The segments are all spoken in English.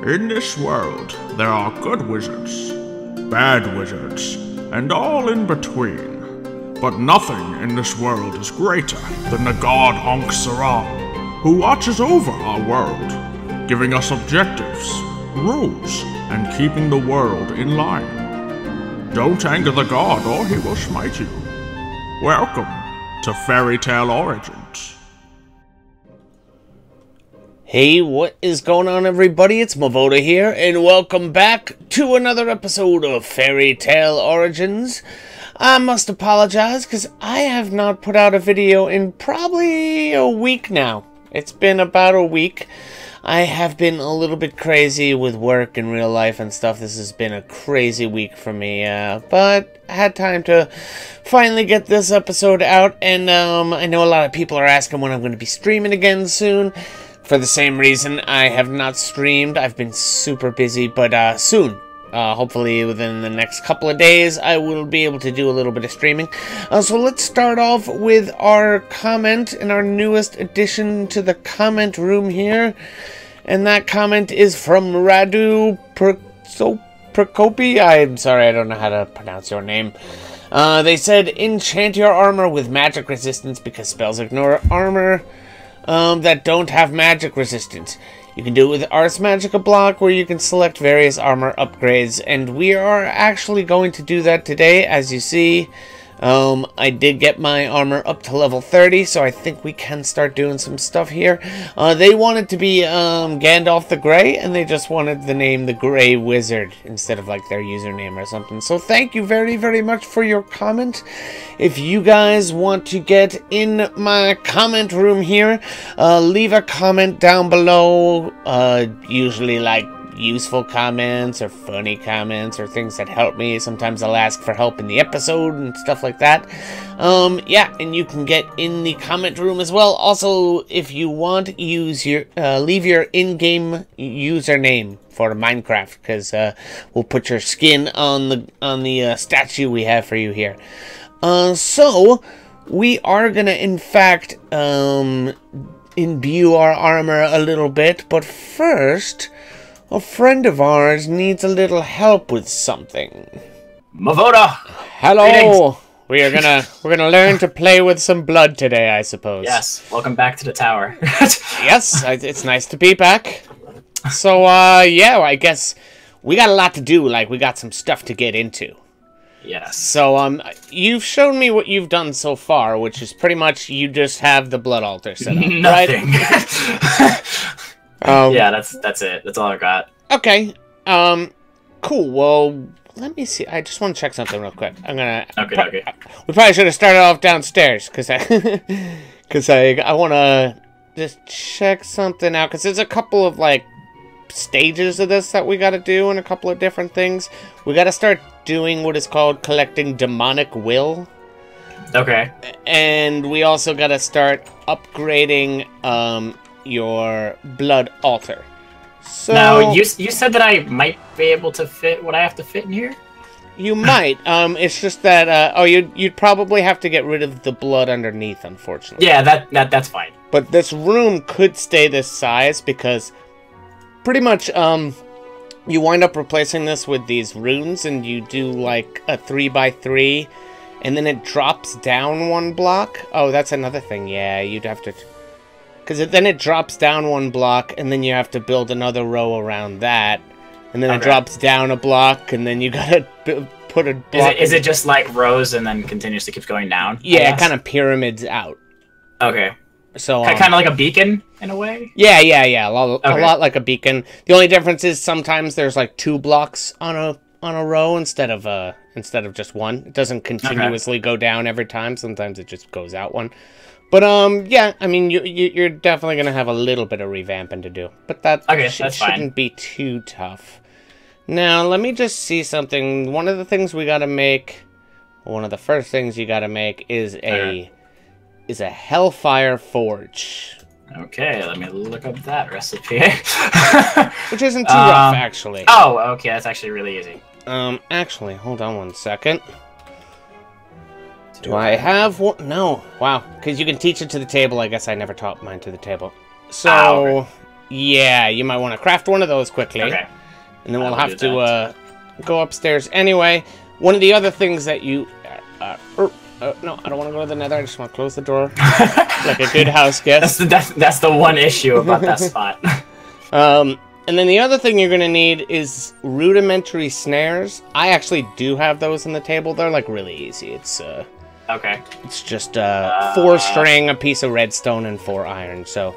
In this world, there are good wizards, bad wizards, and all in between. But nothing in this world is greater than the god Ankh-Saram, who watches over our world, giving us objectives, rules, and keeping the world in line. Don't anger the god or he will smite you. Welcome to Fairy Tale Origins. Hey, what is going on, everybody? It's Mevoda here, and welcome back to another episode of Fairy Tale Origins. I must apologize, because I have not put out a video in probably a week now. It's been about a week. I have been a little bit crazy with work and real life and stuff. This has been a crazy week for me, but I had time to finally get this episode out, and I know a lot of people are asking when I'm going to be streaming again soon. For the same reason, I have not streamed. I've been super busy, but soon, hopefully within the next couple of days, I will be able to do a little bit of streaming. So let's start off with our comment and our newest addition to the comment room here. And that comment is from Radu Prokopi. I'm sorry, I don't know how to pronounce your name. They said, enchant your armor with magic resistance because spells ignore armor that don't have magic resistance. You can do it with Ars Magica block, where you can select various armor upgrades, and we are actually going to do that today. As you see, I did get my armor up to level 30, so I think we can start doing some stuff here. They wanted to be Gandalf the Grey, and they just wanted the name the Grey Wizard instead of like their username or something. So thank you very, very much for your comment. If you guys want to get in my comment room here, leave a comment down below, usually like useful comments or funny comments or things that help me. Sometimes I'll ask for help in the episode and stuff like that. Yeah, and you can get in the comment room as well. Also, if you want, use your leave your in-game username for Minecraft, because we'll put your skin on the statue we have for you here. So we are gonna in fact imbue our armor a little bit, but first, a friend of ours needs a little help with something. Mevoda! Hello! Greetings. We're gonna learn to play with some blood today, I suppose. Yes, welcome back to the tower. Yes, it's nice to be back. So, yeah, I guess we got a lot to do, like, we got some stuff to get into. Yes. So, you've shown me what you've done so far, which is pretty much you just have the blood altar set up, Nothing. Right? Yeah, that's it. That's all I got. Okay. Cool. Well, let me see. I just want to check something real quick. I'm gonna. Okay. We probably should have started off downstairs, because I want to just check something out, because there's a couple of like stages of this that we got to do, and a couple of different things. We got to start doing what is called collecting demonic will. Okay. And we also got to start upgrading your blood altar. So now you said that I might be able to fit what I have to fit in here. You might. It's just that you'd probably have to get rid of the blood underneath, unfortunately. Yeah, that's fine. But this room could stay this size because pretty much you wind up replacing this with these runes, and you do like a 3x3, and then it drops down one block. Oh, that's another thing. Yeah, you'd have to. Because then it drops down one block, and then you have to build another row around that. And then it drops down a block, and then you gotta put a block... Is it just like rows and then continuously keeps going down? Yeah, it kind of pyramids out. Okay. So kind of like a beacon, in a way? Yeah. A lot like a beacon. The only difference is sometimes there's like 2 blocks on a row instead of just one. It doesn't continuously go down every time. Sometimes it just goes out one. But, yeah, I mean, you're definitely going to have a little bit of revamping to do. But that shouldn't be too tough. Now, let me just see something. One of the things we got to make, one of the first things you got to make is a Hellfire Forge. Okay, let me look up that recipe. Which isn't too rough, actually. Oh, okay, that's actually really easy. Actually, hold on one second. Do I have one? No. Wow. Because you can teach it to the table. I guess I never taught mine to the table. So, Yeah, you might want to craft one of those quickly. Okay. And then we'll have to go upstairs anyway. One of the other things that you... no, I don't want to go to the nether. I just want to close the door. Like a good house guest. That's the one issue about that spot. And then the other thing you're going to need is rudimentary snares. I actually do have those on the table. They're like really easy. It's okay. It's just 4 string, a piece of redstone, and 4 iron. So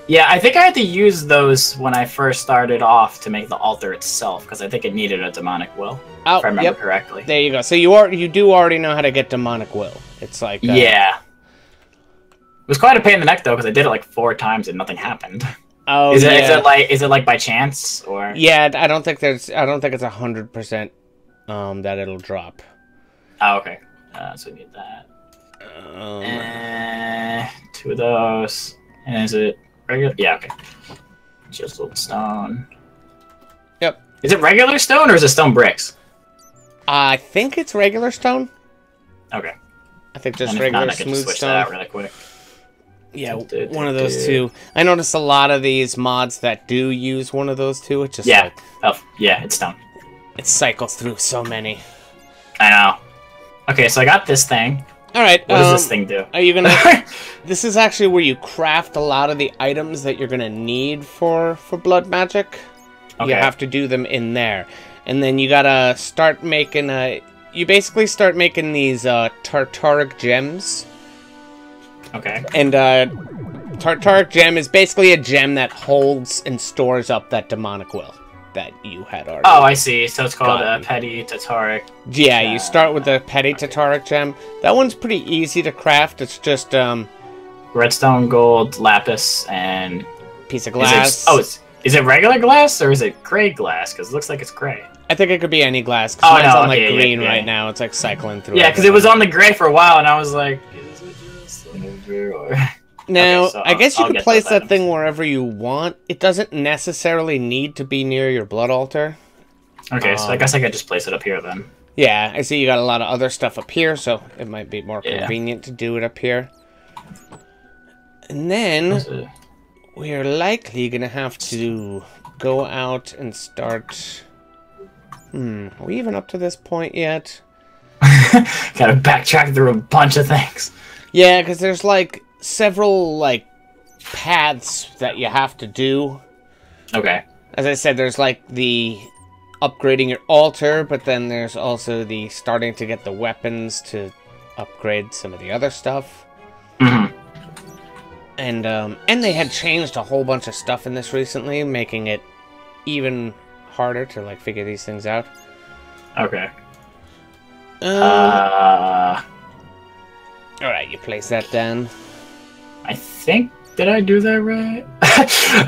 yeah, I think I had to use those when I first started off to make the altar itself because I think it needed a demonic will. Oh, if I remember correctly. There you go. So you do already know how to get demonic will. It's like yeah. It was quite a pain in the neck though because I did it like 4 times and nothing happened. Oh, is it like by chance or? Yeah, I don't think it's 100% that it'll drop. Oh, okay. So we need that. 2 of those. And is it regular? Yeah, okay. Chiseled stone. Yep. Is it regular stone or is it stone bricks? I think it's regular stone. Okay. I think just and regular not, I smooth just switch stone. that out really quick. Yeah, one of those two. I noticed a lot of these mods that do use one of those two. It's just like, yeah, it's stone. It cycles through so many. I know. Okay, so I got this thing. All right. What does this thing do? Are you gonna? This is actually where you craft a lot of the items that you're gonna need for blood magic. Okay. You have to do them in there, and then you gotta start making you basically start making these tartaric gems. Okay. And tartaric gem is basically a gem that holds and stores up that demonic will that you had already. Oh, I see. So it's called a petty tartaric. Yeah, you start with the petty tartaric gem. That one's pretty easy to craft. It's just redstone, gold, lapis, and piece of glass. Is it regular glass or is it gray glass? Because it looks like it's gray. I think it could be any glass. Because mine's on like green right now. It's like cycling through. Yeah, because it was on the gray for a while, and I was like, is it just over or? Now, okay, so I guess you can place that items. thing wherever you want. It doesn't necessarily need to be near your blood altar. Okay, so I guess I could just place it up here then. Yeah, I see you got a lot of other stuff up here, so it might be more convenient to do it up here. And then we're likely going to have to go out and start... are we even up to this point yet? Gotta backtrack through a bunch of things. Yeah, because there's like several like paths that you have to do. Okay. As I said, there's like the upgrading your altar, but then there's also the starting to get the weapons to upgrade some of the other stuff. Mm-hmm. And they had changed a whole bunch of stuff in this recently, making it even harder to like figure these things out. Okay. Alright, you place that down. I think, did I do that right?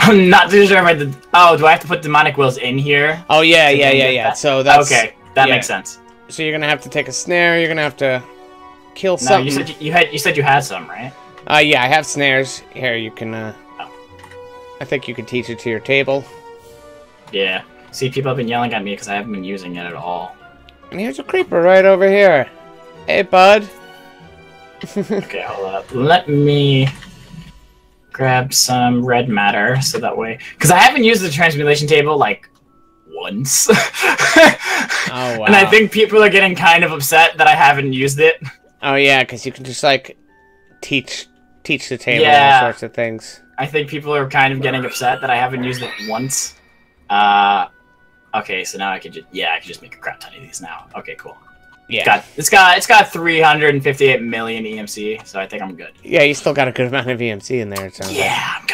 I'm not too sure if I did. Oh, do I have to put demonic wills in here? Oh, yeah. So that's... Okay, that makes sense. So you're gonna have to take a snare, you're gonna have to kill No, something. you said you had some, right? Yeah, I have snares. Here, you can, I think you can teach it to your table. Yeah. See, people have been yelling at me because I haven't been using it at all. And here's a creeper right over here. Hey, bud. Okay, hold up. Let me grab some red matter so that way... Because I haven't used the transmutation table, like, once. Oh, wow. And I think people are getting kind of upset that I haven't used it. Oh, yeah, because you can just, like, teach the table and all sorts of things. I think people are kind of getting upset that I haven't used it once. Okay, so now I could just make a crap ton of these now. Okay, cool. Yeah. It's got 358 million EMC, so I think I'm good. Yeah, you still got a good amount of EMC in there, it sounds like. I'm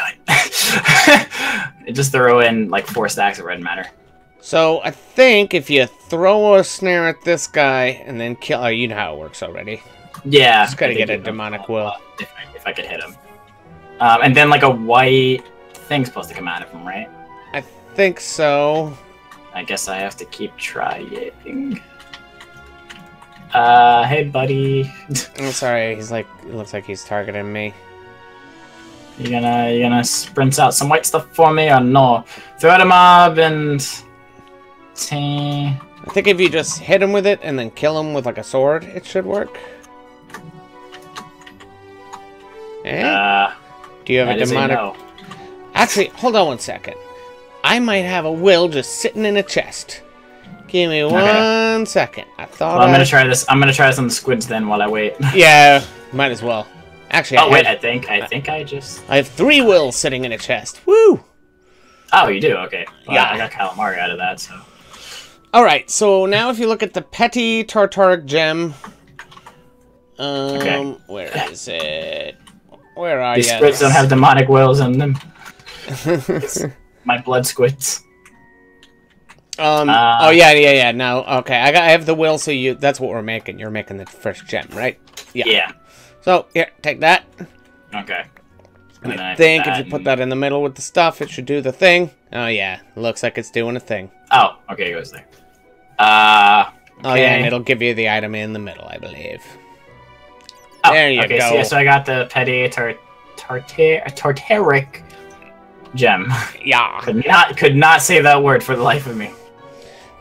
good. Just throw in like 4 stacks of red matter. So I think if you throw a snare at this guy and then kill, you know how it works already. Yeah. Just gotta get a demonic will. If I could hit him. And then like a white thing's supposed to come out of him, right? I think so. I guess I have to keep trying. Hey buddy. I'm sorry, he's like, it looks like he's targeting me. You gonna sprint out some white stuff for me or no? Throw at a mob and... I think if you just hit him with it and then kill him with like a sword, it should work. Eh? Do you have a demonic? No. Actually, hold on one second. I might have a will just sitting in a chest. Give me one second. I thought. Well, I'm gonna try this. I'm gonna try this on the squids then while I wait. Yeah, might as well. Actually, I think I have 3 wills sitting in a chest. Woo! Oh, you do? Okay. Well, Yeah. I got calamari out of that, so. Alright, so now if you look at the Petty Tartaric Gem... Okay. Where is it? Where are you? These squids don't have demonic wills in them. It's my blood squids. Oh, yeah. No, okay. I have the will, so that's what we're making. You're making the first gem, right? Yeah. So, here, take that. Okay. And I think if you put that in the middle with the stuff, it should do the thing. Oh, yeah. Looks like it's doing a thing. Oh, okay, it goes there. Oh, Okay. yeah, and it'll give you the item in the middle, I believe. Oh, There you go. So I got the Petty Tartaric Gem. Yeah. Could not say that word for the life of me.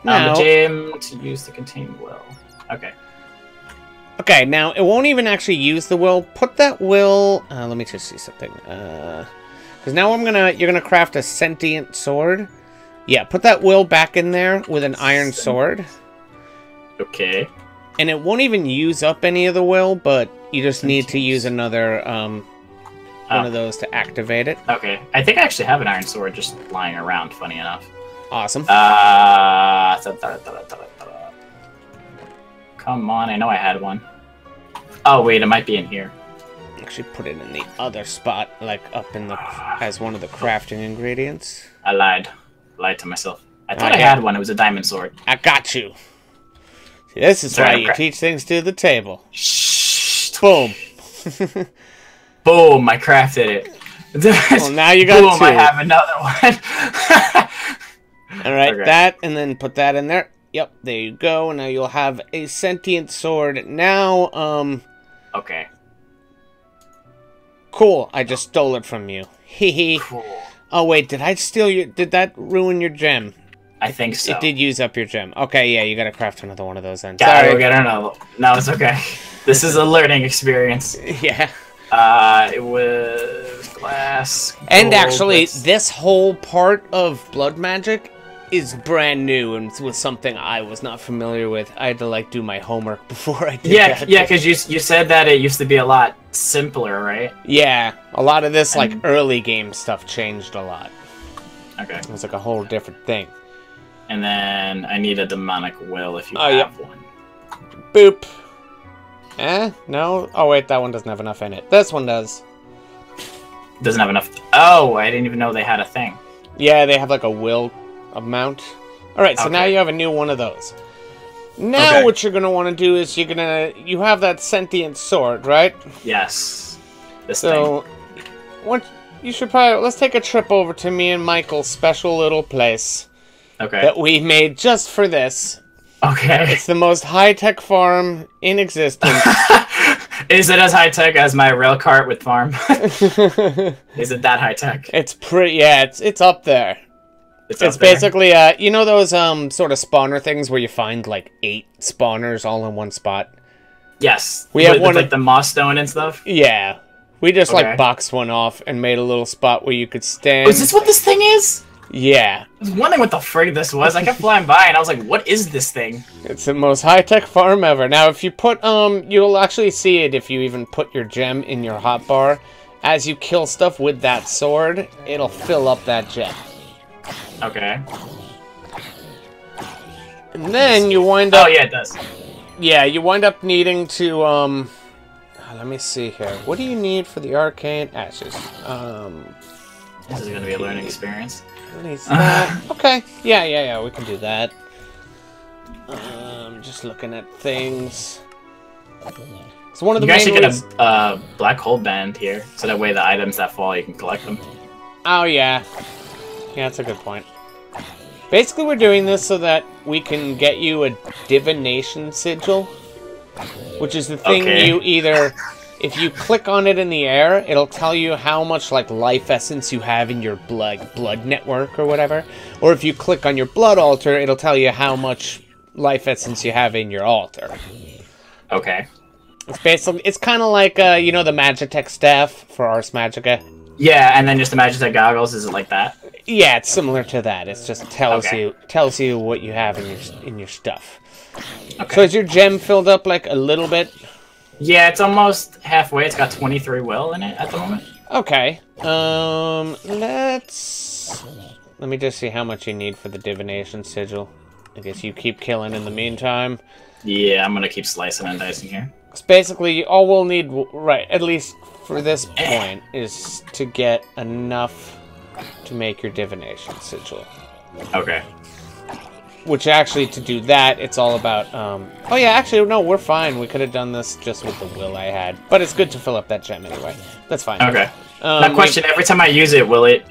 Now, The gem to use to contain will. Okay. okay, now it won't even actually use the will. Put that will. Let me just see something. Because now you're gonna craft a sentient sword. Yeah, put that will back in there with an iron sword. Okay. And it won't even use up any of the will, but you just need to use another one of those to activate it. Okay. I think I actually have an iron sword just lying around. Funny enough. Awesome. Come on, I know I had one. Oh wait, it might be in here. Actually, put it in the other spot, like up in the as one of the crafting ingredients. I lied to myself. I thought I had one. It was a diamond sword. I got you. See, this is why you teach things to the table. Shh. Boom. Boom! I crafted it. Well, now you got Boom! 2. I have another one. All right, Okay. that, and then put that in there. Yep, there you go. Now you'll have a sentient sword. Now, Okay. cool. I just stole it from you. Hehe. Cool. Oh wait, did I steal your? Did that ruin your gem? I think so. It did use up your gem. Okay, yeah, you gotta craft another one of those then. Gotta Sorry. go get another. No, it's okay. This is a learning experience. Yeah. It was glass. And gold, actually, that's- this whole part of blood magic is brand new and was something I was not familiar with. I had to like do my homework before I did that. Yeah, because you said that it used to be a lot simpler, right? Yeah, a lot of this like early game stuff changed a lot. Okay. It was like a whole different thing. And then I need a demonic will if you Oh, have yep. one. Boop. No? Oh wait, that one doesn't have enough in it. This one does. Doesn't have enough. Oh, I didn't even know they had a thing. Yeah, they have like a will amount. Alright, so now Okay. you have a new one of those. Now Okay. what you're gonna want to do is you have that sentient sword, right? Yes. This So, what you should probably let's take a trip over to me and Michael's special little place thing. Okay. that we made just for this. Okay. It's the most high-tech farm in existence. Is it as high tech as my rail cart with farm? Is it that high tech? It's pretty. Yeah, it's up there. It's It's up there? basically you know those sort of spawner things where you find like 8 spawners all in one spot. Yes. We have with, one with, of- like the moss stone and stuff. Yeah, we just Okay. like boxed one off and made a little spot where you could stand. Oh, is this what this thing is? Yeah, I was wondering what the frig this was. I kept flying by and I was like, what is this thing? it's the most high-tech farm ever. Now, if you put you'll actually see it if you even put your gem in your hotbar. As you kill stuff with that sword, it'll fill up that gem. Okay. And then you wind up. Oh, yeah, it does. Yeah, you wind up needing to, let me see here. What do you need for the arcane ashes? This is going to be a learning experience. What needs that? Okay, yeah, we can do that. Just looking at things. So one of the You guys should main get reasons... a black hole band here, so that way the items that fall, you can collect them. Oh, yeah. Yeah, that's a good point. Basically, we're doing this so that we can get you a divination sigil, which is the thing Okay. you either... If you click on it in the air, it'll tell you how much like life essence you have in your blood network or whatever. Or if you click on your blood altar, it'll tell you how much life essence you have in your altar. Okay. It's basically, it's kind of like you know the Magitech staff for Ars Magica. Yeah, and then just the Magitech goggles, is it like that? Yeah, it's similar to that. It just tells Okay. you what you have in your stuff. Okay. So is your gem filled up like a little bit? Yeah, it's almost halfway. It's got 23 will in it at the moment. Okay. Let me just see how much you need for the divination sigil. I guess you keep killing in the meantime. Yeah, I'm gonna keep slicing and dicing here. It's basically all we'll need, right? At least for this point, is to get enough to make your divination sigil. Okay. Which actually, to do that, it's all about, oh yeah, actually, no, we're fine. We could have done this just with the will I had. But it's good to fill up that gem anyway. That's fine. Okay. Now, question, every time I use it, will it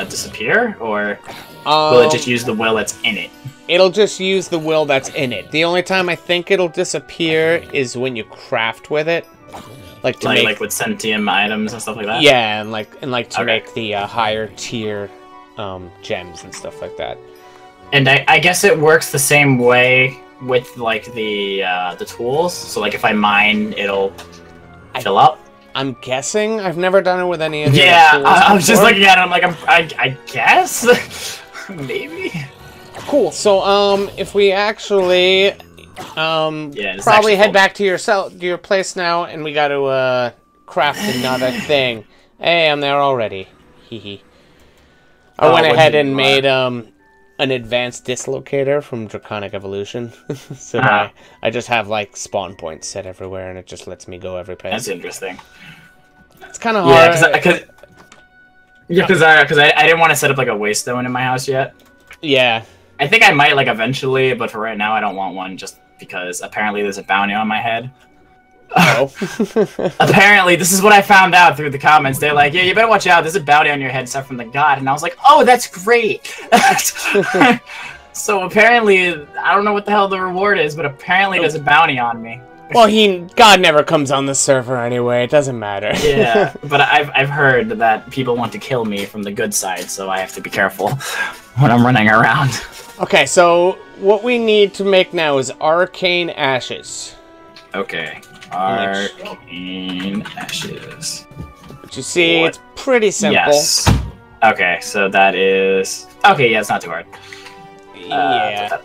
disappear? Or will it just use the will that's in it? It'll just use the will that's in it. The only time I think it'll disappear is when you craft with it. Like with sentient items and stuff like that? Yeah, and to make the higher tier gems and stuff like that. And I guess it works the same way with like the tools. So like if I mine, it'll fill up. I'm guessing. I've never done it with any of the tools. I was just looking at it. I'm like, I guess maybe. Cool. So if we actually probably head back to your place now, and we got to craft another thing. Hey, I'm there already. Hee hee. I went ahead and made an advanced dislocator from Draconic Evolution. So I just have like spawn points set everywhere, and it just lets me go every place. That's interesting. It's kind of hard. Because I didn't want to set up like a waystone in my house yet. Yeah. I think I might like eventually, but for right now I don't want one just because apparently there's a bounty on my head. Oh. Apparently, this is what I found out through the comments. They're like, yeah, you better watch out. There's a bounty on your head set from the god. And I was like, oh, that's great. So apparently, I don't know what the hell the reward is, but apparently there's a bounty on me. Well, God never comes on the server anyway. It doesn't matter. Yeah, but I've heard that people want to kill me from the good side, so I have to be careful when I'm running around. Okay, so what we need to make now is arcane ashes. Okay. Arcane ashes. But you see, it's pretty simple. Yes. Okay, so that is... Okay, yeah, it's not too hard. Yeah.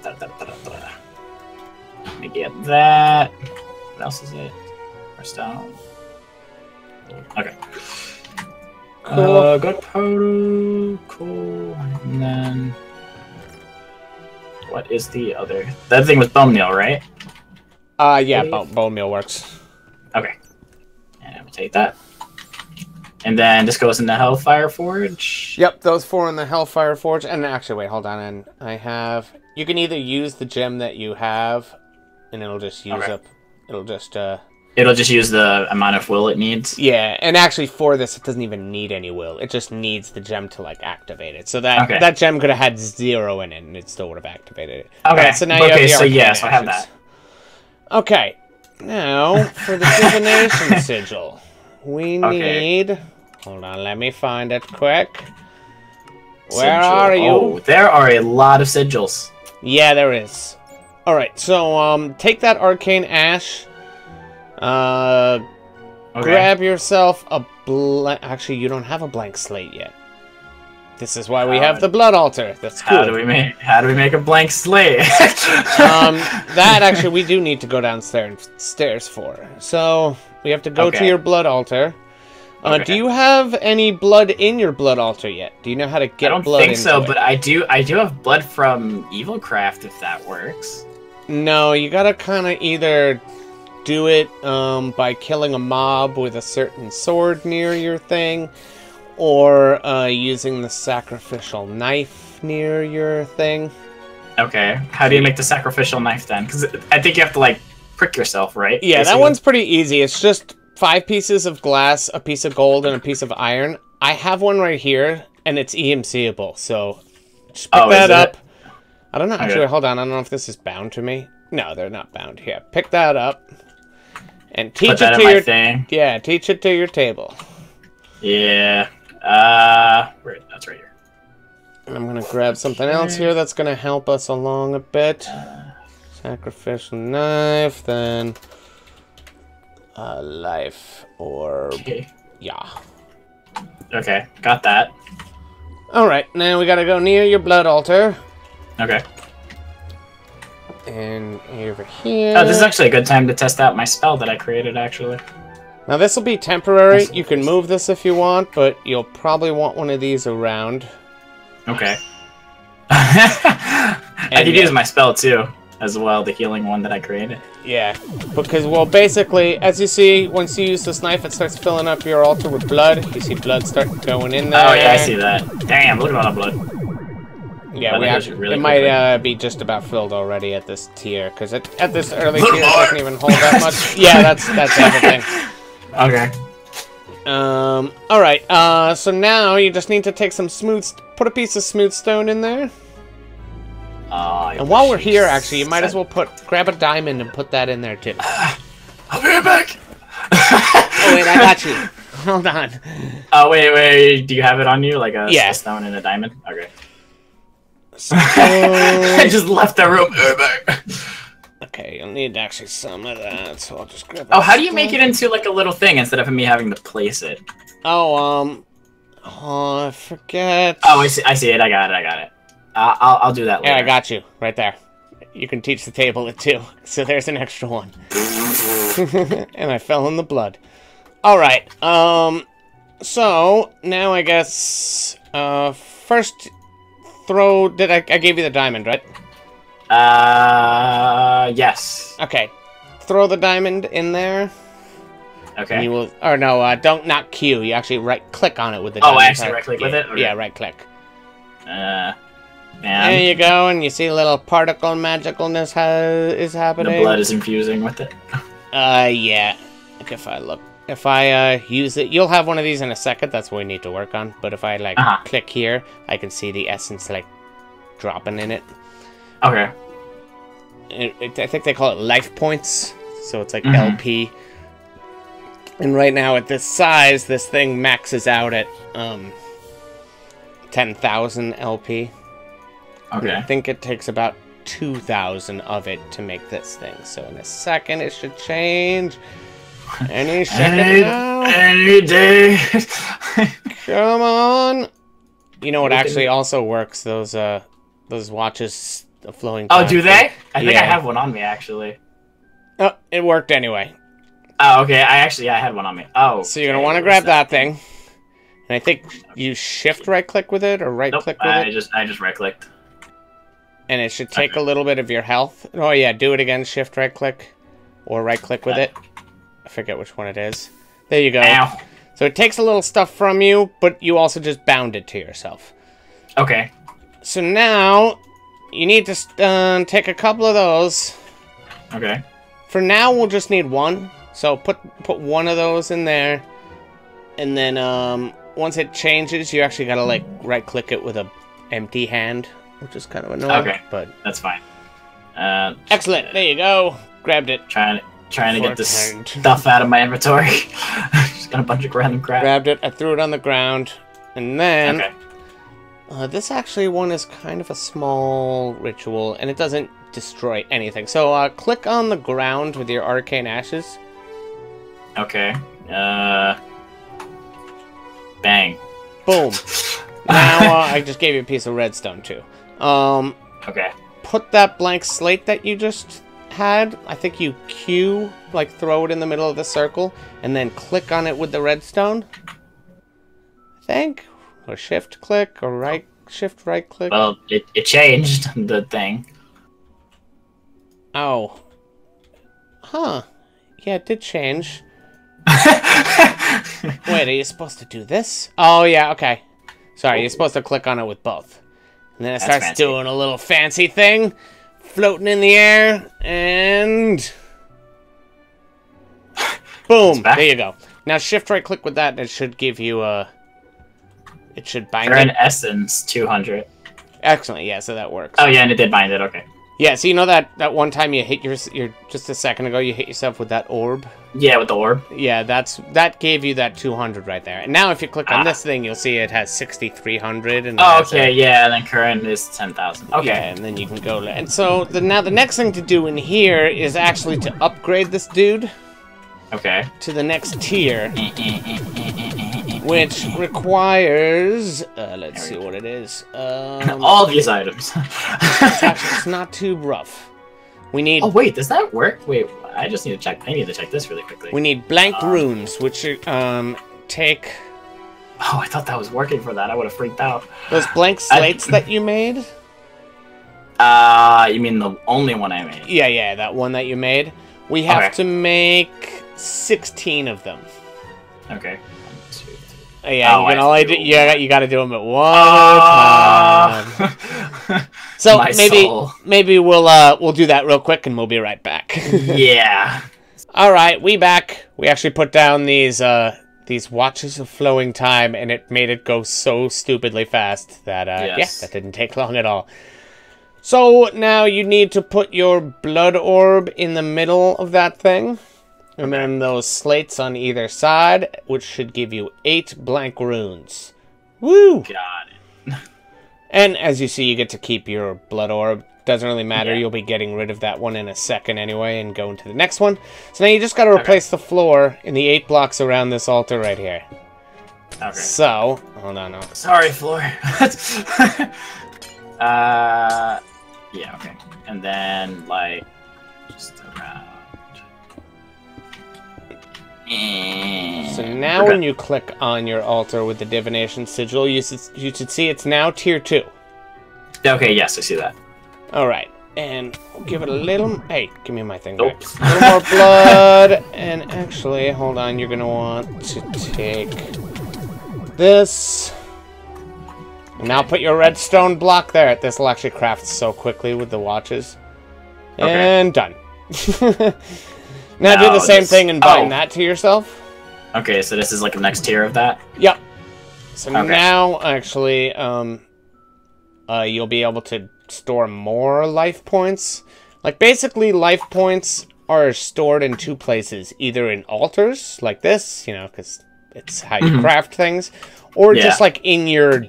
Let me get that. What else is it? Or stone. Okay. Cool. Gunpowder. Cool. And then... What is the other... That thing was bone meal, right? Yeah, bone meal works. Okay. And I'm gonna take that. And then this goes in the Hellfire Forge. Yep, those 4 in the Hellfire Forge. And actually, wait, hold on. And I have... You can either use the gem that you have, and it'll just use up... It'll just use the amount of will it needs? Yeah, and actually for this, it doesn't even need any will. It just needs the gem to, like, activate it. So that gem could have had 0 in it, and it still would have activated it. Okay, right, so now you have the arcane yes, I have that. Okay, now for the divination sigil. We need... Hold on, let me find it quick. Where are you? Oh, there are a lot of sigils. Yeah, there is. Alright, so, take that arcane ash. Grab yourself a Actually, you don't have a blank slate yet. This is why we have the blood altar. That's cool. How do we make a blank slate? That actually we do need to go downstairs for. So we have to go to your blood altar. Do you have any blood in your blood altar yet? Do you know how to get blood? I don't think so, but I do have blood from Evilcraft if that works. No, you gotta kind of either do it by killing a mob with a certain sword near your thing, or using the sacrificial knife near your thing. Okay. How do you make the sacrificial knife then? Because I think you have to, like, prick yourself, right? Yeah, that one's pretty easy. It's just 5 pieces of glass, a piece of gold, and a piece of iron. I have one right here, and it's EMC-able, so just pick that up. I don't know. Actually, hold on. I don't know if this is bound to me. No, they're not bound. Yeah, pick that up. And teach it to your thing. Yeah, teach it to your table. Yeah. That's right here. And I'm gonna grab something else here that's gonna help us along a bit. Sacrificial knife, then life orb. Okay. Yeah. Okay, got that. Alright, now we gotta go near your blood altar. Okay. And over here. Oh, this is actually a good time to test out my spell that I created, actually. Now this will be temporary. You can move this if you want, but you'll probably want one of these around. Okay. I could use my spell too, as well, the healing one that I created. Yeah, because, well, basically, as you see, once you use this knife, it starts filling up your altar with blood. You see blood start going in there. Oh, yeah, I see that. Damn, look at all the blood. Yeah, it might be just about filled already at this tier, because at this early tier, it doesn't even hold that much. Yeah, that's everything. Okay. Alright, so now you just need to take some put a piece of smooth stone in there. And while we're here, actually, you might as well grab a diamond and put that in there, too. I'll be right back! Oh, wait, I got you. Hold on. Oh, wait, do you have it on you? Like a stone and a diamond? Okay. So... I just left the room. Okay, you'll need actually some of that, so I'll just grab that. Oh, how do you make it into, like, a little thing instead of me having to place it? Oh, I forget. Oh, I see it. I got it. I'll do that later. Yeah, I got you. Right there. You can teach the table it too. So there's an extra one. And I fell in the blood. Alright, so, now I guess, first throw, I gave you the diamond, right? Yes. Okay. Throw the diamond in there. Okay. And you will, or no, don't, not Q. You actually right-click on it with the diamond. Oh, I actually right-click with it? Okay. Yeah, right-click. Man. There you go, and you see a little particle magicalness is happening. The blood is infusing with it. Yeah. Like if I use it, you'll have one of these in a second. That's what we need to work on. But if I like click here, I can see the essence like dropping in it. Okay. I think they call it life points, so it's like LP. And right now at this size, this thing maxes out at 10,000 LP. Okay. I think it takes about 2,000 of it to make this thing. So in a second, it should change. Any second now. Any day. Come on. You know what actually also works? Those watches, the flowing. Oh, do they? I think I have one on me actually. Oh, it worked anyway. Oh, okay. I had one on me. Oh. So you're gonna want to grab that thing. And I think you shift right click with it or right click with it. I just right clicked. And it should take a little bit of your health. Oh yeah, do it again, shift right click. Or right click with it. I forget which one it is. There you go. Ow. So it takes a little stuff from you, but you also just bound it to yourself. Okay. So now, you need to take a couple of those. Okay. For now, we'll just need one. So put one of those in there. And then, once it changes, you actually gotta, like, right-click it with a empty hand. Which is kind of annoying. Okay, but that's fine. Excellent. There you go. Grabbed it. Trying to get this stuff out of my inventory. Just got a bunch of random crap. Grabbed it. I threw it on the ground. And then... Okay. This actually one is kind of a small ritual, and it doesn't destroy anything. So, click on the ground with your arcane ashes. Okay. Bang. Boom. Now, I just gave you a piece of redstone, too. Okay. Put that blank slate that you just had, I think you Q, like throw it in the middle of the circle, and then click on it with the redstone. I think. Or shift click, or shift right click. Well, it changed the thing. Oh. Huh. Yeah, it did change. Wait, are you supposed to do this? Oh, yeah, okay. Sorry, you're supposed to click on it with both. And then it starts doing a little fancy thing. Floating in the air. And... boom. There you go. Now shift right click with that. And it should give you a... It should bind it. For an essence, 200. Excellent, yeah, so that works. Oh, yeah, and it did bind it, okay. Yeah, so you know that one time you hit your just a second ago, you hit yourself with that orb? Yeah, with the orb. Yeah, that gave you that 200 right there. And now if you click on this thing, you'll see it has 6,300. And okay, yeah, and then current is 10,000. Okay. Yeah, and then you can go... And so, now the next thing to do in here is actually to upgrade this dude. Okay. To the next tier. which requires... let's see what it is. All these items. It's not too rough. We need... Oh, wait, does that work? Wait, I just need to check. I need to check this really quickly. We need blank runes, which take... Oh, I thought that was working for that. I would have freaked out. Those blank slates that you made? You mean the only one I made? Yeah, that one that you made. We have to make 16 of them. Okay. 1, 2, 3. Yeah, you got to do them at one time. So maybe we'll do that real quick and we'll be right back. Yeah. All right, we back. We actually put down these watches of flowing time, and it made it go so stupidly fast that yes. that didn't take long at all. So now you need to put your blood orb in the middle of that thing. And then those slates on either side, which should give you 8 blank runes. Woo! Got it. And as you see, you get to keep your blood orb. Doesn't really matter. Yeah. You'll be getting rid of that one in a second anyway and going to the next one. So now you just got to replace the floor in the 8 blocks around this altar right here. Okay. So, hold on. No. Sorry, floor. Yeah, okay. And then, like, just around. So now when you click on your altar with the divination sigil, you should see it's now tier 2. Okay, yes, I see that. Alright, and we'll give it a little... Hey, give me my thing back. A little more blood, and actually, hold on, you're going to want to take this. And now put your redstone block there. This will actually craft so quickly with the watches. Okay. And done. Now do the same thing and bind that to yourself. Okay, so this is like the next tier of that? Yep. So now, actually, you'll be able to store more life points. Like, basically, life points are stored in 2 places. Either in altars, like this, you know, because it's how you craft things. Or just, like, in your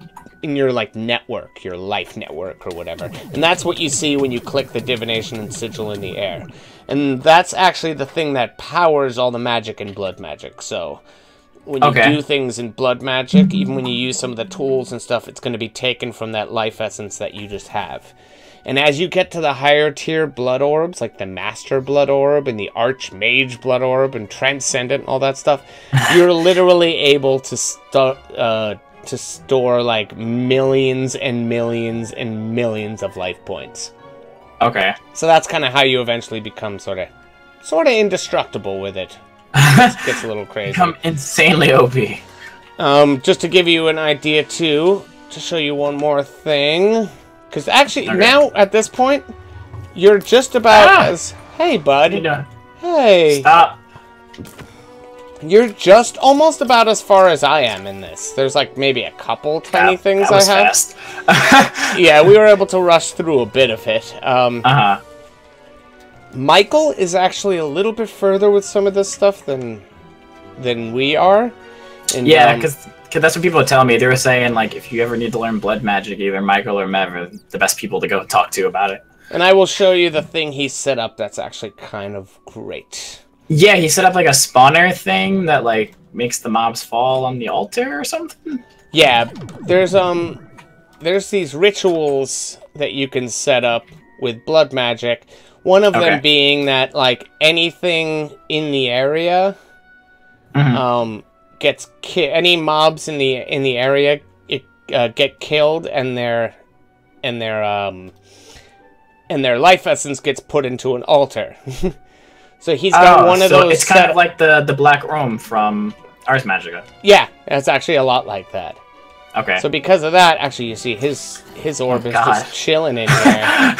like network, your life network or whatever. And that's what you see when you click the divination and sigil in the air. And that's actually the thing that powers all the magic in blood magic. So when you do things in blood magic, even when you use some of the tools and stuff, it's going to be taken from that life essence that you just have. And as you get to the higher tier blood orbs, like the Master Blood Orb and the Archmage Blood Orb and Transcendent and all that stuff, you're literally able to store like millions and millions and millions of life points. Okay. So that's kind of how you eventually become sort of indestructible with it. It gets a little crazy. Become insanely OP. Just to give you an idea too, to show you one more thing, because actually now at this point you're just about as hey bud. Hey. Stop. You're just almost about as far as I am in this. There's like maybe a couple tiny things that was I have. Fast. Yeah, we were able to rush through a bit of it. Michael is actually a little bit further with some of this stuff than we are. And, yeah, because that's what people were telling me. They were saying, like, if you ever need to learn blood magic, either Michael or Mev are the best people to go talk to about it. And I will show you the thing he set up that's actually kind of great. Yeah, he set up like a spawner thing that like makes the mobs fall on the altar or something. Yeah, there's these rituals that you can set up with blood magic. One of them being that like anything in the area, gets any mobs in the area get killed, and their life essence gets put into an altar. So he's got one of those. It's kind of like the Black Room from Ars Magica. Yeah, it's actually a lot like that. Okay. So because of that, actually, you see his orb is just chilling in here.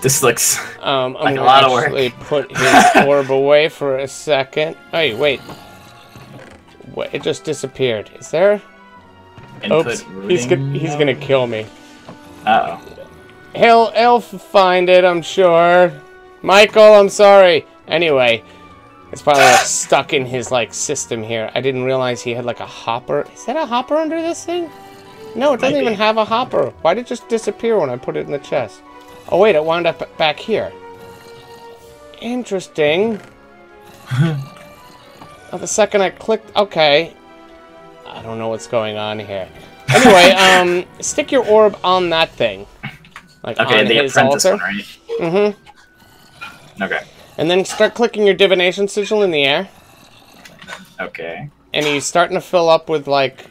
This looks like a lot of work. Actually, put his orb away for a second. Hey, wait. What? It just disappeared. Is there? Oops. He's gonna kill me. Uh oh. He'll find it, I'm sure. Michael, I'm sorry. Anyway, it's probably like stuck in his like system here. I didn't realize he had like a hopper. Is that a hopper under this thing? No, it doesn't even have a hopper. Why did it just disappear when I put it in the chest? Oh wait, it wound up back here. Interesting. The second I clicked, okay. I don't know what's going on here. Anyway, stick your orb on that thing. Like okay, on the his apprentice altar. one, right? Mm-hmm. Okay. And then start clicking your divination sigil in the air. Okay. And he's starting to fill up with, like...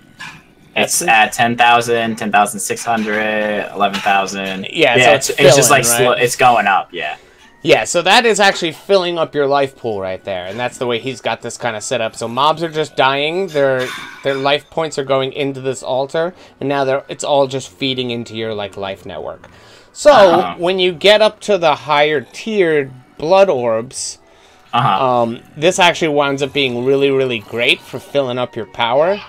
It's at 10,000, 10,600, 11,000. Yeah, so it's just like right? it's going up, yeah. Yeah, so that is actually filling up your life pool right there, and that's the way he's got this kind of set up. So mobs are just dying, their life points are going into this altar, and now it's all just feeding into your like life network. So when you get up to the higher tiered blood orbs, this actually winds up being really, really great for filling up your power,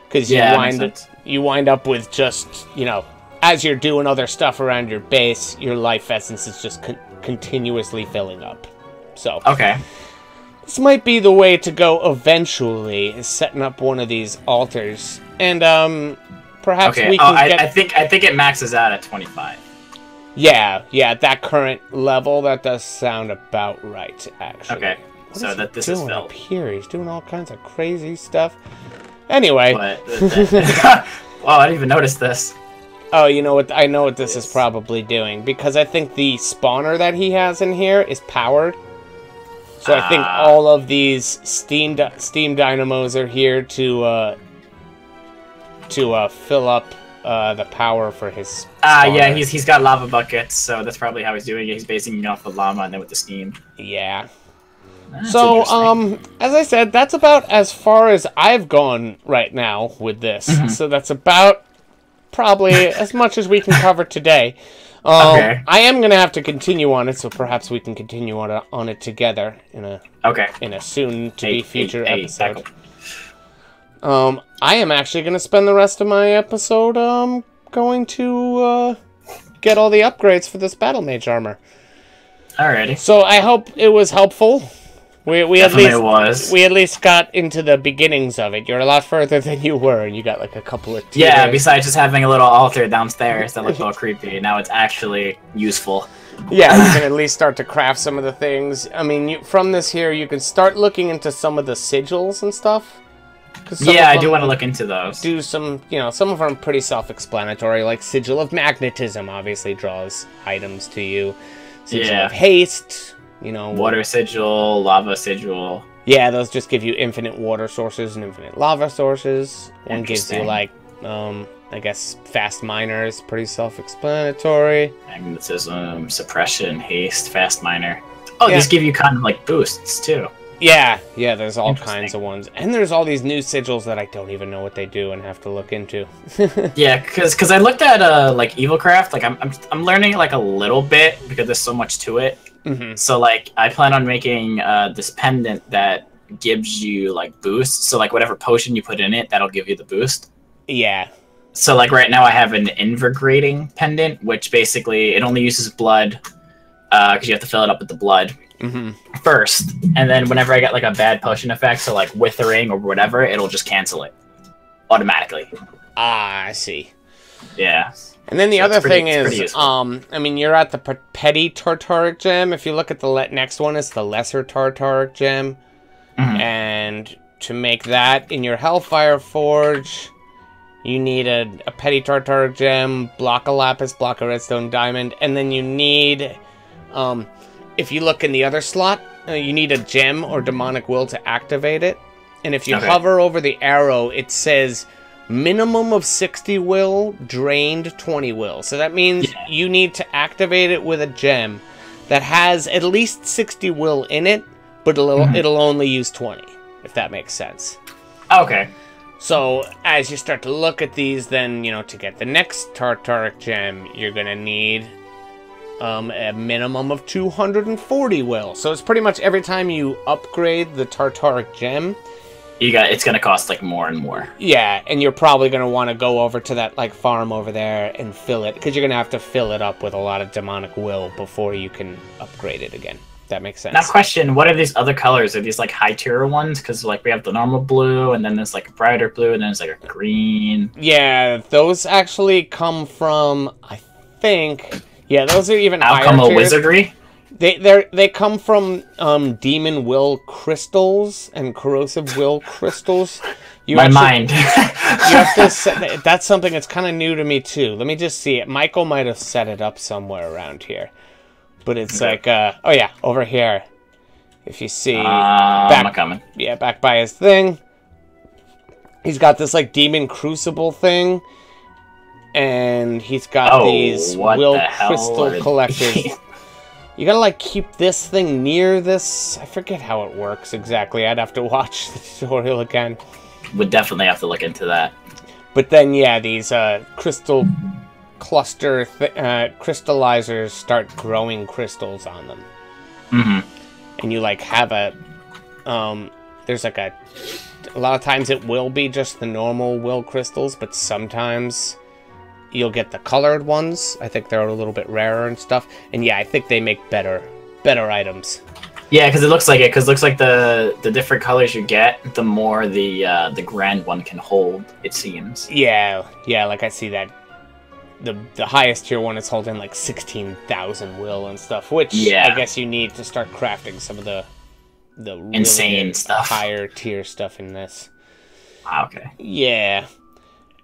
because you wind up with just, you know, as you're doing other stuff around your base, your life essence is just continuously filling up. So this might be the way to go eventually, is setting up one of these altars, and perhaps we can get... I think it maxes out at 25. Yeah, at that current level, that does sound about right, actually. Okay, so that this is filled. Up here? He's doing all kinds of crazy stuff. Anyway. Well, I didn't even notice this. Oh, you know what? I know what this is probably doing, because I think the spawner that he has in here is powered. So I think all of these steam dynamos are here to fill up the power for his spawner. Yeah, he's got lava buckets, so that's probably how he's doing it. He's basing it off the lava and then with the steam. Yeah. That's so, as I said, that's about as far as I've gone right now with this. So that's about probably as much as we can cover today. I am going to have to continue on it, so perhaps we can continue on it together in a soon-to-be future episode. I am actually going to spend the rest of my episode going to get all the upgrades for this Battle Mage armor. Alrighty. So I hope it was helpful. We at least got into the beginnings of it. You're a lot further than you were, and you got like a couple of tiers. Yeah, besides just having a little altar downstairs that looked a little creepy, now it's actually useful. Yeah, you can at least start to craft some of the things. I mean, from this here, you can start looking into some of the sigils and stuff. Yeah, I do want to look into those. Do some, some of them are pretty self-explanatory, like Sigil of Magnetism obviously draws items to you. Sigil of Haste... water sigil, lava sigil. Yeah, those just give you infinite water sources and infinite lava sources. One gives you, like, I guess, fast miners, pretty self-explanatory. Magnetism, suppression, haste, fast miner. Oh, these give you kind of, like, boosts, too. Yeah, there's all kinds of ones. And there's all these new sigils that I don't even know what they do and have to look into. Yeah, because I looked at, like, Evilcraft. Like, I'm learning, like, a little bit because there's so much to it. So, like, I plan on making this pendant that gives you, like, boosts. So, like, whatever potion you put in it, that'll give you the boost. Yeah. So, like, right now I have an invigorating pendant, which basically, it only uses blood, because you have to fill it up with the blood first. And then whenever I get, like, a bad potion effect, so, like, withering or whatever, it'll just cancel it automatically. Ah, I see. Yeah. And then the other thing is, I mean, you're at the Petty Tartaric Gem. If you look at the next one, it's the Lesser Tartaric Gem. And to make that in your Hellfire Forge, you need a Petty Tartaric Gem, block of Lapis, block of Redstone Diamond, and then you need, if you look in the other slot, you need a Gem or Demonic Will to activate it. And if you hover over the arrow, it says... minimum of 60 will, drained 20 will. So that means you need to activate it with a gem that has at least 60 will in it, but it'll only use 20, if that makes sense. Okay. So as you start to look at these, then, to get the next Tartaric Gem, you're going to need a minimum of 240 will. So it's pretty much every time you upgrade the Tartaric Gem, it's gonna cost like more and more. Yeah, and you're probably gonna want to go over to that like farm over there and fill it, because you're gonna have to fill it up with a lot of demonic will before you can upgrade it again. That makes sense. Now, question: what are these other colors? Are these like high tier ones? Because like we have the normal blue, and then there's like a brighter blue, and then there's like a green. Yeah, those actually come from, I think. Yeah, those are even higher Alchemy tiers. Wizardry. They come from Demon Will crystals and Corrosive Will crystals. My mind. You have to set, that's something that's kind of new to me too. Let me just see it. Michael might have set it up somewhere around here, but it's like oh yeah, over here. If you see I'm coming. Yeah, back by his thing. He's got this like demon crucible thing, and he's got these will crystal collectors. You gotta like keep this thing near this. I forget how it works exactly. I'd have to watch the tutorial again. Would definitely have to look into that. But then yeah, these crystal cluster crystallizers start growing crystals on them. Mm-hmm. And you like have a there's like a lot of times it will be just the normal will crystals, but sometimes you'll get the colored ones. I think they're a little bit rarer and stuff. And yeah, I think they make better items. Yeah, because it looks like the different colors you get, the more the grand one can hold, it seems. Yeah, like I see that the highest tier one is holding like 16,000 will and stuff, which I guess you need to start crafting some of the really insane stuff, higher tier stuff in this. Okay. Yeah.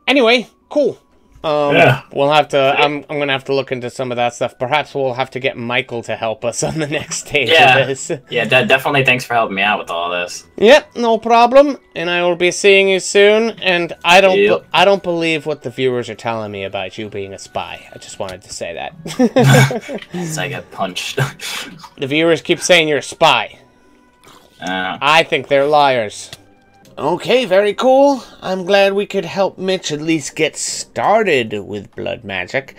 Anyway, cool. We'll have to. I'm gonna have to look into some of that stuff. Perhaps we'll have to get Michael to help us on the next stage of this. Yeah, definitely. Thanks for helping me out with all this. Yep, no problem. And I will be seeing you soon. And I don't believe what the viewers are telling me about you being a spy. I just wanted to say that. As I get punched. The viewers keep saying you're a spy. I think they're liars. Okay, very cool. I'm glad we could help Mitch at least get started with blood magic.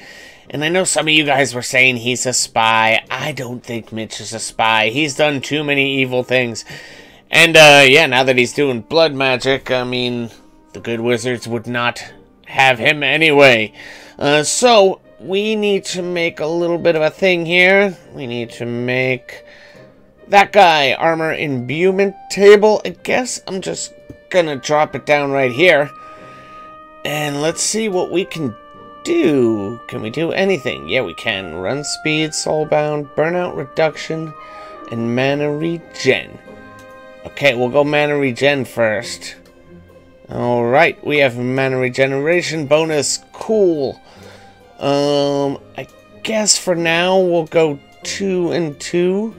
And I know some of you guys were saying he's a spy. I don't think Mitch is a spy. He's done too many evil things. And, yeah, now that he's doing blood magic, I mean, the good wizards would not have him anyway. So, we need to make a little bit of a thing here. We need to make that guy armor imbuement table. I guess I'm just gonna drop it down right here, and let's see what we can do. Can we do anything? Yeah, we can. Run speed, soulbound, burnout reduction, and mana regen. Okay, we'll go mana regen first. Alright, we have mana regeneration bonus. Cool. I guess for now we'll go 2 and 2.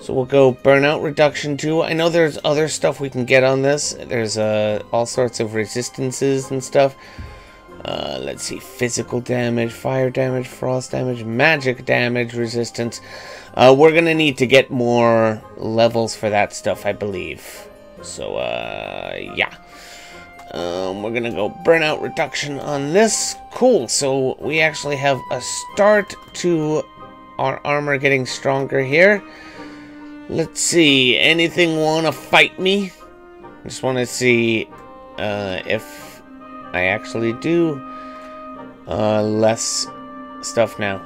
So we'll go burnout reduction 2. I know there's other stuff we can get on this. There's all sorts of resistances and stuff. Let's see. Physical damage, fire damage, frost damage, magic damage, resistance. We're going to need to get more levels for that stuff, I believe. So, yeah. We're going to go burnout reduction on this. Cool. So we actually have a start to our armor getting stronger here. Let's see, anything want to fight me? Just want to see if I actually do less stuff now.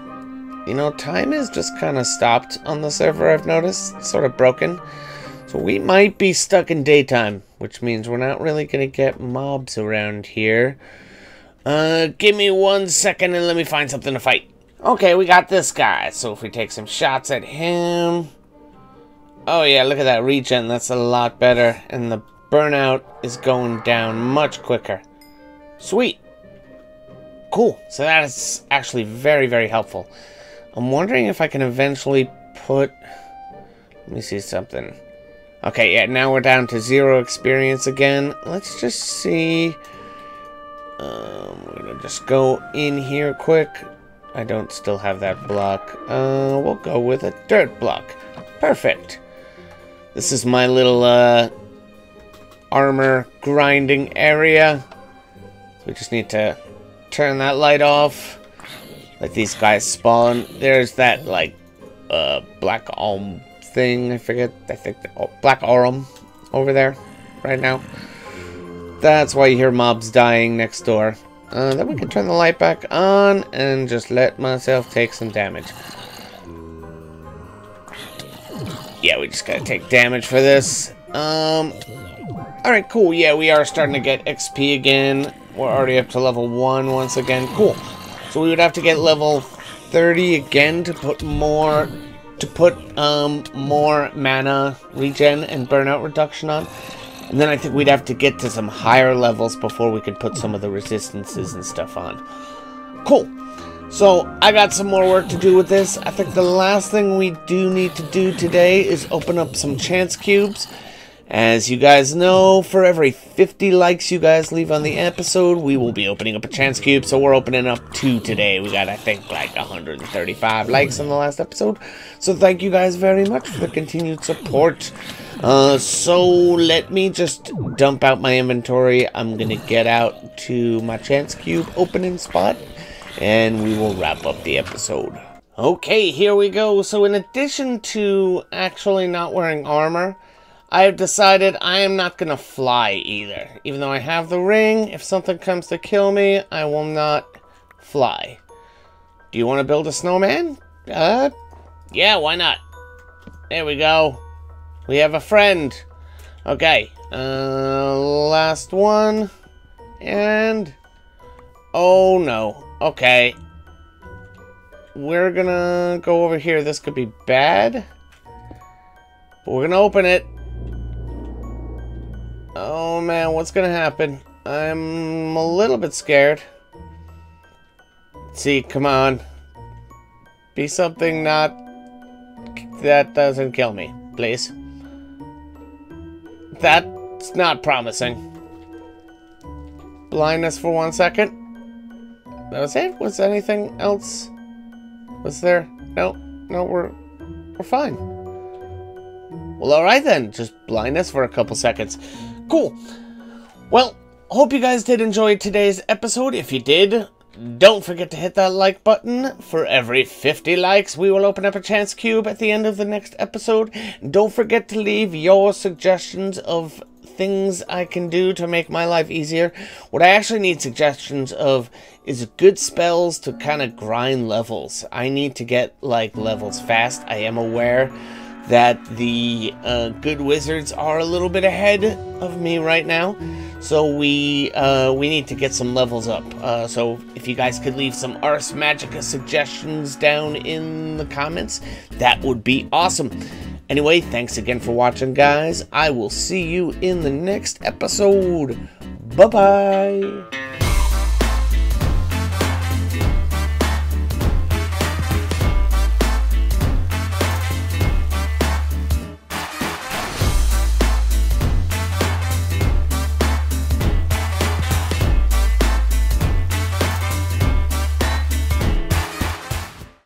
You know, time has just kind of stopped on the server, I've noticed. It's sort of broken. So we might be stuck in daytime, which means we're not really going to get mobs around here. Give me 1 second and let me find something to fight. Okay, we got this guy. So if we take some shots at him... Oh yeah, look at that regen, that's a lot better. And the burnout is going down much quicker. Sweet. Cool, so that is actually very, very helpful. I'm wondering if I can eventually put... Let me see something. Okay, yeah, now we're down to 0 experience again. Let's just see... we're gonna just go in here quick. I don't still have that block. We'll go with a dirt block. Perfect. This is my little armor grinding area. We just need to turn that light off. Let these guys spawn. There's that like black alm thing. I forget. I think black aurum over there right now. That's why you hear mobs dying next door. Then we can turn the light back on and just let myself take some damage. Yeah, we just gotta take damage for this. Alright, cool. Yeah, we are starting to get XP again. We're already up to level 1 once again. Cool. So we would have to get level 30 again to put more... more mana regen and burnout reduction on. And then I think we'd have to get to some higher levels before we could put some of the resistances and stuff on. Cool. So, I got some more work to do with this. I think the last thing we do need to do today is open up some chance cubes. As you guys know, for every 50 likes you guys leave on the episode, we will be opening up a chance cube. So we're opening up 2 today. We got, I think, like 135 likes on the last episode. So thank you guys very much for the continued support. So let me just dump out my inventory. I'm going to get out to my chance cube opening spot, and we will wrap up the episode. Okay, here we go. So in addition to actually not wearing armor, I have decided I am not going to fly either. Even though I have the ring, if something comes to kill me, I will not fly. Do you want to build a snowman? Yeah, why not? There we go. We have a friend. Okay, last one. And... oh no. Okay. We're gonna go over here. This could be bad. But we're gonna open it. Oh man, what's gonna happen? I'm a little bit scared. Let's see, come on. Be something not... that doesn't kill me, please. That's not promising. Blindness for 1 second. That was it? Was anything else? Was there? No, we're fine. Well, alright then. Just blindness for a couple seconds. Cool. Well, hope you guys did enjoy today's episode. If you did, don't forget to hit that like button. For every 50 likes, we will open up a chance cube at the end of the next episode. Don't forget to leave your suggestions of things I can do to make my life easier. What I actually need suggestions of is good spells to kind of grind levels. I need to get, like, levels fast. I am aware that the good wizards are a little bit ahead of me right now, so we need to get some levels up. So if you guys could leave some Ars Magica suggestions down in the comments, that would be awesome. Anyway, thanks again for watching, guys. I will see you in the next episode. Bye-bye.